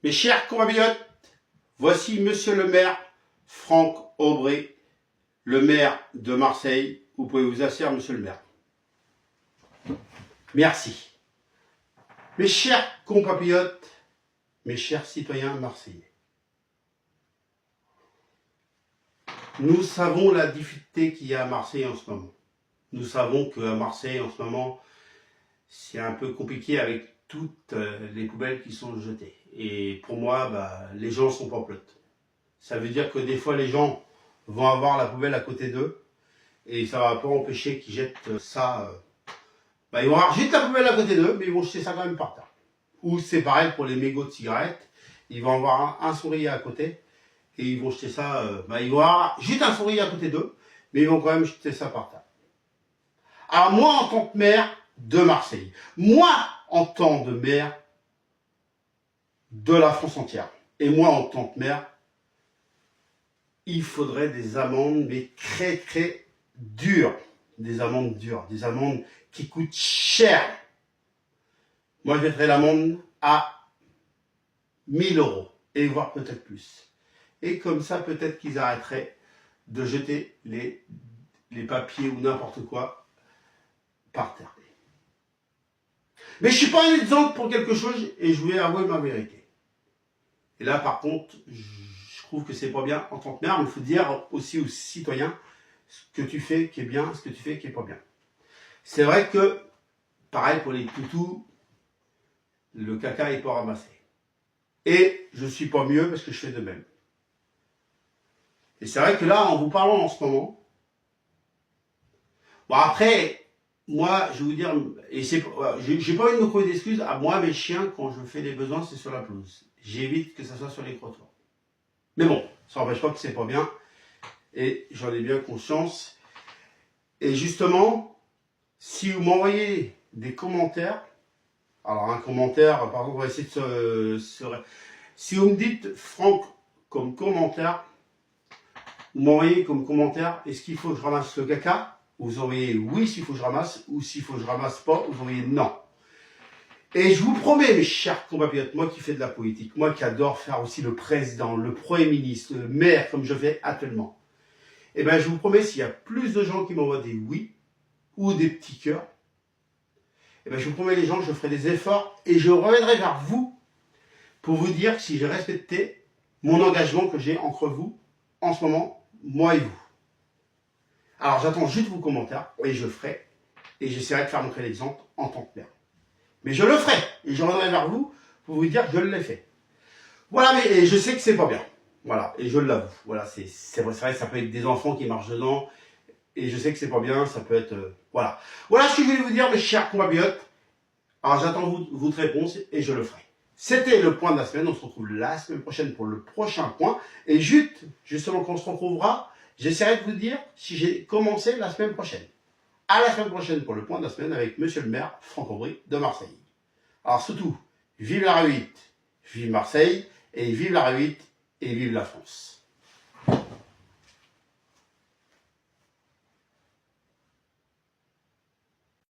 Mes chers compatriotes, voici Monsieur le maire Franck Aubry, le maire de Marseille. Vous pouvez vous asseoir, Monsieur le maire. Merci. Mes chers compatriotes, mes chers citoyens marseillais, nous savons la difficulté qu'il y a à Marseille en ce moment. Nous savons qu'à Marseille en ce moment, c'est un peu compliqué avec toutes les poubelles qui sont jetées. Et pour moi, les gens sont pamplotes. Ça veut dire que des fois, les gens vont avoir la poubelle à côté d'eux et ça va pas empêcher qu'ils jettent ça. Ils vont avoir juste la poubelle à côté d'eux, mais ils vont jeter ça quand même par terre. Ou c'est pareil pour les mégots de cigarettes. Ils vont avoir un sourire à côté et ils vont jeter ça. Ils vont avoir juste un sourire à côté d'eux, mais ils vont quand même jeter ça par terre. Alors moi, en tant que maire de Marseille, moi, en tant que maire de la France entière, et moi, en tant que maire, il faudrait des amendes, mais très très dures. Des amendes dures, des amendes qui coûtent cher. Moi, je mettrais l'amende à 1000 €, et voire peut-être plus. Et comme ça, peut-être qu'ils arrêteraient de jeter les papiers ou n'importe quoi par terre. Mais je ne suis pas un exemple pour quelque chose et je voulais avouer ma vérité. Et là, par contre, je trouve que c'est pas bien en tant que maire, mais il faut dire aussi aux citoyens ce que tu fais qui est bien, ce que tu fais qui est pas bien. C'est vrai que, pareil pour les toutous, le caca est pas ramassé. Et je suis pas mieux parce que je fais de même. Et c'est vrai que là, en vous parlant en ce moment, après, moi, je vais vous dire, et j'ai pas envie de me trouver d'excuses. À moi, mes chiens, quand je fais des besoins, c'est sur la pelouse. J'évite que ça soit sur les trottoirs. Mais bon, ça n'empêche pas que c'est pas bien. Et j'en ai bien conscience. Et justement, si vous m'envoyez des commentaires, alors un commentaire, par exemple, on va essayer de si vous me dites Franck comme commentaire, vous m'envoyez comme commentaire, est-ce qu'il faut que je ramasse le caca? Vous envoyez oui s'il faut que je ramasse, ou s'il faut que je ramasse pas, vous envoyez non. Et je vous promets, mes chers compatriotes, moi qui fais de la politique, moi qui adore faire aussi le président, le premier ministre, le maire, comme je fais actuellement, eh bien je vous promets, s'il y a plus de gens qui m'envoient des oui, ou des petits cœurs, eh bien je vous promets les gens, je ferai des efforts, et je reviendrai vers vous, pour vous dire si j'ai respecté mon engagement que j'ai entre vous, en ce moment, moi et vous. Alors j'attends juste vos commentaires, et je ferai, et j'essaierai de faire montrer l'exemple en tant que maire. Mais je le ferai, et je reviendrai vers vous pour vous dire que je l'ai fait. Voilà, mais et je sais que c'est pas bien. Voilà, et je l'avoue. Voilà, c'est vrai, ça peut être des enfants qui marchent dedans, et je sais que c'est pas bien, ça peut être... voilà. Voilà ce que je voulais vous dire, mes chers compatriotes. Alors j'attends votre réponse, et je le ferai. C'était le point de la semaine, on se retrouve la semaine prochaine pour le prochain point. Et justement, quand on se retrouvera, j'essaierai de vous dire si j'ai commencé la semaine prochaine. À la semaine prochaine pour le point de la semaine avec Monsieur le maire Franck Aubry de Marseille. Alors surtout, vive la réussite, vive Marseille, et vive la réussite, et vive la France.